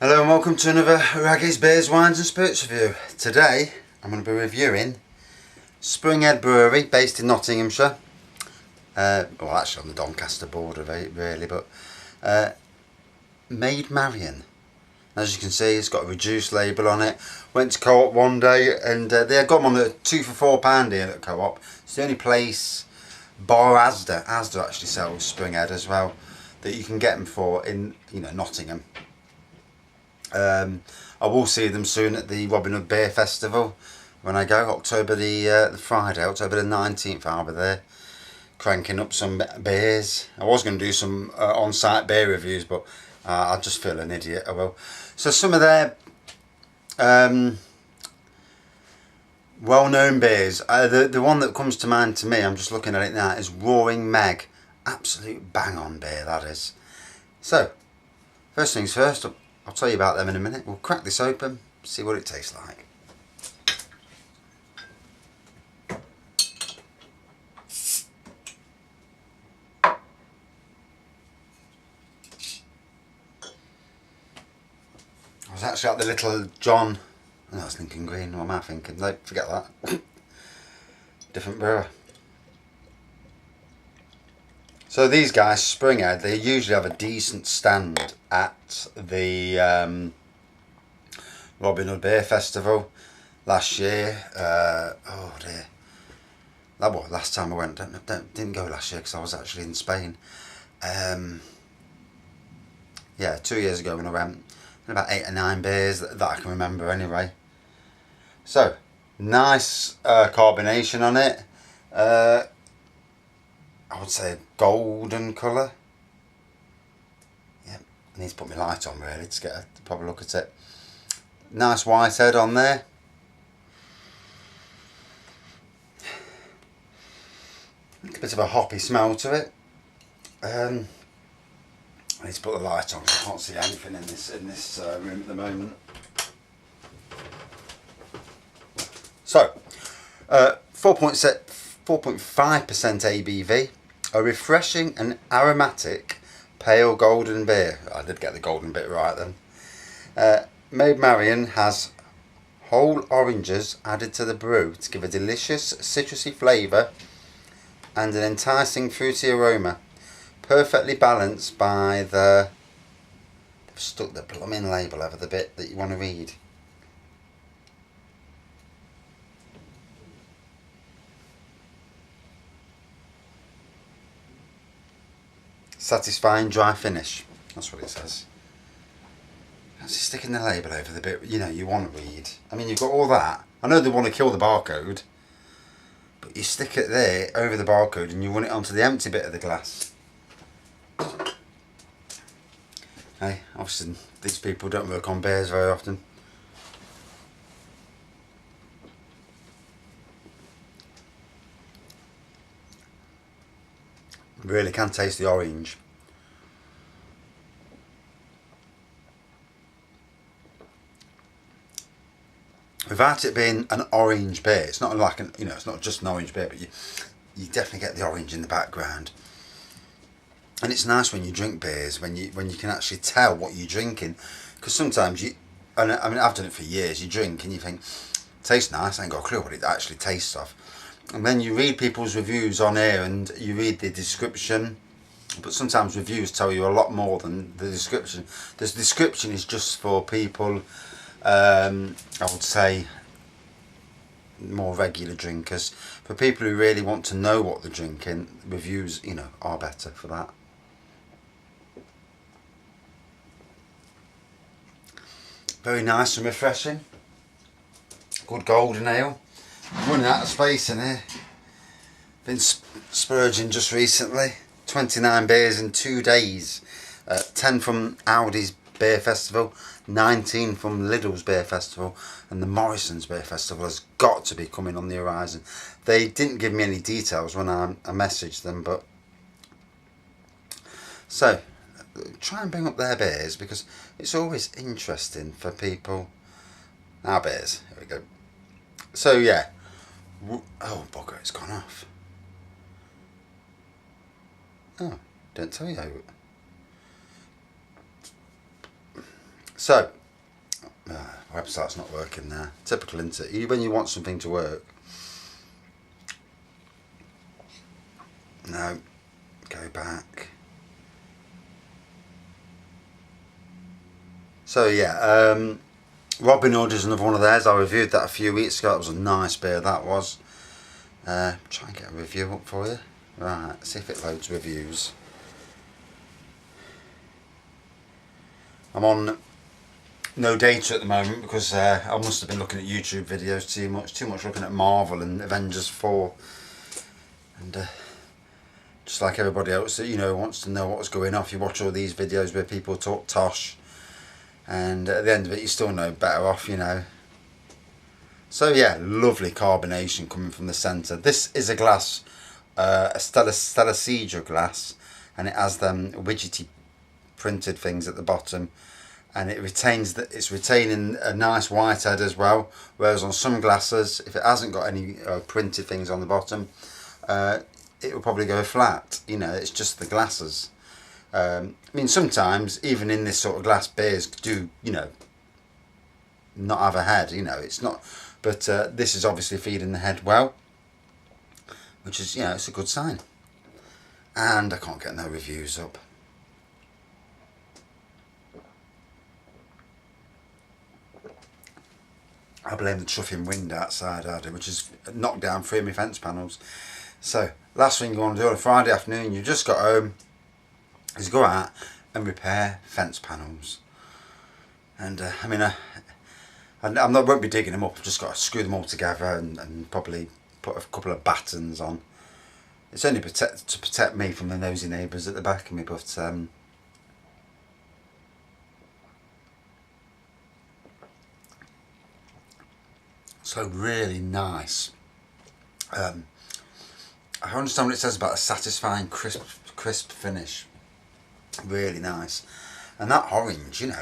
Hello and welcome to another Wraggy's Beers, Wines and Spirits review. Today I'm going to be reviewing Springhead Brewery, based in Nottinghamshire. Well, actually on the Doncaster border really, but Maid Marion. As you can see, it's got a reduced label on it. Went to Co-op one day and they had got them on the 2 for £4 here at Co-op. It's the only place, bar Asda actually sells Springhead as well, that you can get them for in Nottingham. I will see them soon at the Robin Hood Beer Festival when I go, October the Friday, October the 19th. I'll be there cranking up some beers. I was going to do some on-site beer reviews, but I just feel an idiot. I will. So some of their well-known beers. The one that comes to mind to me, I'm just looking at it now, is Roaring Meg. Absolute bang-on beer that is. So first things first, I'll tell you about them in a minute. We'll crack this open, see what it tastes like. I was actually at the Little John. Oh, that's Lincoln Green. What am I thinking? No, forget that. Different brewer. So these guys, Springhead, they usually have a decent stand at the Robin Hood Beer Festival. Last year, oh dear, that was last time I went. Didn't go last year because I was actually in Spain. Yeah, 2 years ago when I went, about 8 or 9 beers that I can remember anyway. So nice carbonation on it. I would say a golden colour. Yeah, I need to put my light on really to get a proper look at it. Nice white head on there. A bit of a hoppy smell to it. I need to put the light on. I can't see anything in this room at the moment. So, 4.5% ABV. A refreshing and aromatic pale golden beer. I did get the golden bit right then. Maid Marion has whole oranges added to the brew to give a delicious citrusy flavour and an enticing fruity aroma. Perfectly balanced by they've stuck the blooming label over the bit that you want to read. Satisfying dry finish. That's what it says. That's sticking the label over the bit you want to read. I mean, you've got all that. I know they want to kill the barcode, but you stick it there over the barcode and you run it onto the empty bit of the glass. Hey, obviously these people don't work on beers very often. Really can taste the orange. Without it being an orange beer, it's not like it's not just an orange beer, but you definitely get the orange in the background. And it's nice when you drink beers when you can actually tell what you're drinking, because sometimes I mean I've done it for years. You drink and you think tastes nice, I ain't got a clue what it actually tastes of. And then you read people's reviews on here and you read the description, but sometimes reviews tell you a lot more than the description. The description is just for people, I would say, more regular drinkers. For people who really want to know what they're drinking, reviews, are better for that. Very nice and refreshing. Good golden ale. I'm running out of space in here. Been splurging just recently. 29 beers in 2 days. 10 from Aldi's Beer Festival, 19 from Lidl's Beer Festival, and the Morrison's Beer Festival has got to be coming on the horizon. They didn't give me any details when I messaged them, but so try and bring up their beers, because it's always interesting for people. Our beers, here we go. So yeah, oh bugger, it's gone off. Oh, don't tell you. So, website's not working there. Typical, isn't it? When you want something to work. No, go back. So yeah, Robin Hood is another one of theirs. I reviewed that a few weeks ago. That was a nice beer, that was. Try and get a review up for you. Right, see if it loads reviews. I'm on no data at the moment because I must have been looking at YouTube videos too much looking at Marvel and Avengers 4. And just like everybody else that wants to know what's going on, if you watch all these videos where people talk tosh, and at the end of it you still know better off, So yeah, lovely carbonation coming from the centre. This is a glass, a Stella Cedra glass, and it has them widgety printed things at the bottom, and it's retaining a nice white head as well, whereas on some glasses, if it hasn't got any printed things on the bottom, it will probably go flat. It's just the glasses. I mean, sometimes even in this sort of glass, beers do not have a head. It's not, but this is obviously feeding the head well, which is it's a good sign. And I can't get no reviews up. I blame the truffing wind outside, which has knocked down 3 of my fence panels. So, last thing you want to do on a Friday afternoon, you just got home, is go out and repair fence panels. And won't be digging them up. I've just got to screw them all together and probably put a couple of battens on. It's only to protect me from the nosy neighbours at the back of me, but so really nice. I understand what it says about a satisfying crisp finish. Really nice. And that orange, you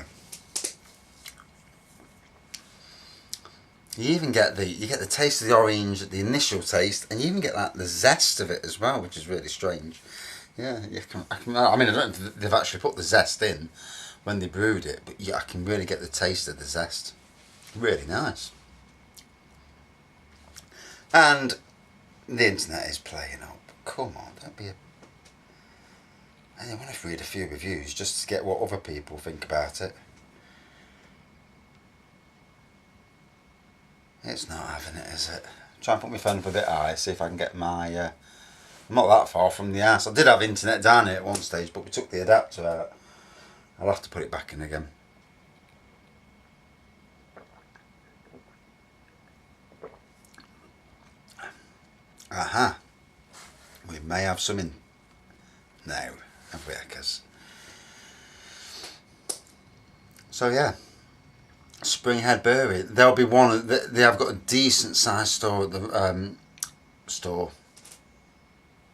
even get the taste of the orange, the initial taste, and you even get the zest of it as well, which is really strange. Yeah, I don't know if they've actually put the zest in when they brewed it, but yeah, I can really get the taste of the zest. Really nice. And the internet is playing up. Come on, don't be I want to read a few reviews just to get what other people think about it. It's not having it, is it? Try and put my phone up a bit high, see if I can get my... I'm not that far from the house. I did have internet down here at one stage, but we took the adapter out. I'll have to put it back in again. Aha. We may have some in now, have we, Eckers? So yeah, Springhead Brewery. There'll be one. They have got a decent sized store at the store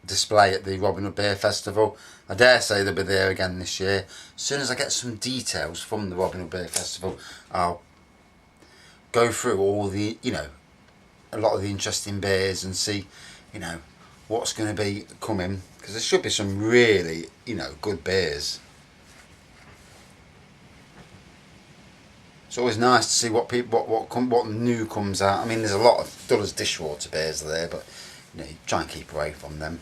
display at the Robin Hood Beer Festival. I dare say they'll be there again this year. As soon as I get some details from the Robin Hood Beer Festival, I'll go through all the a lot of the interesting beers and see what's going to be coming, because there should be some really good beers. It's always nice to see what new comes out. I mean, there's a lot of Duller's dishwater beers there, but you try and keep away from them.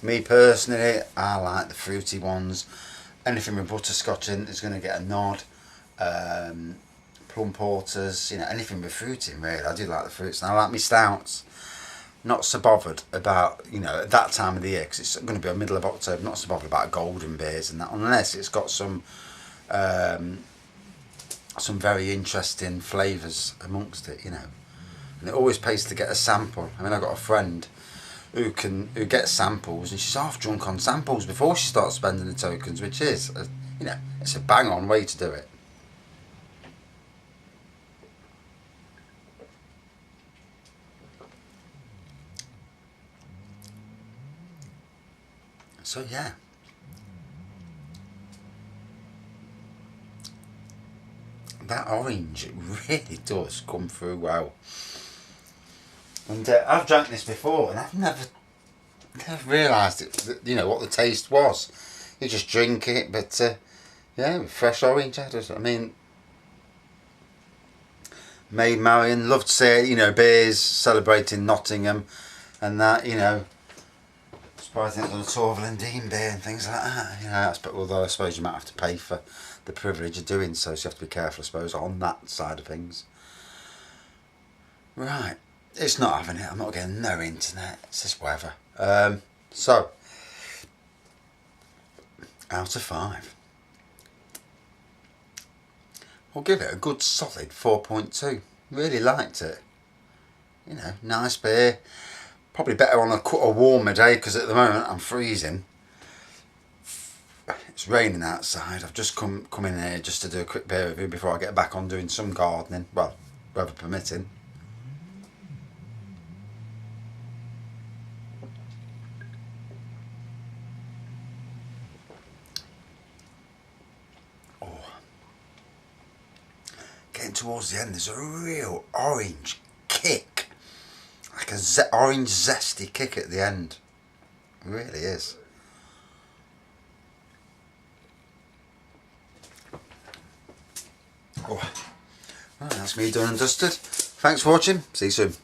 Me personally, I like the fruity ones. Anything with butterscotch in is going to get a nod. Plum porters, anything with fruit in, really. I do like the fruits, and I like my stouts. Not so bothered about at that time of the year, because it's going to be middle of October. Not so bothered about golden beers and that, unless it's got some very interesting flavours amongst it, And it always pays to get a sample. I mean, I've got a friend who gets samples, and she's half drunk on samples before she starts spending the tokens, which is it's a bang on way to do it. So yeah, that orange, it really does come through well. And I've drank this before, and I've never realised it. What the taste was. You just drink it, but yeah, with fresh orange. I mean, Maid Marion. Love to see it, you know, beers celebrating Nottingham and that, you know. Surprising it's on a Torval and Dean beer and things like that. You know, although I suppose you might have to pay for the privilege of doing so, so you have to be careful, I suppose, on that side of things. Right, it's not having it. I'm not getting no internet. It's this weather. So, out of 5. I'll give it a good solid 4.2. Really liked it. You know, nice beer. Probably better on a warmer day because at the moment I'm freezing. It's raining outside. I've just come in here just to do a quick beer review before I get back on doing some gardening. Well, weather permitting. Getting towards the end, there's a real orange kick, like a orange zesty kick at the end. It really is. Oh. Right, that's me done and dusted. Thanks for watching. See you soon.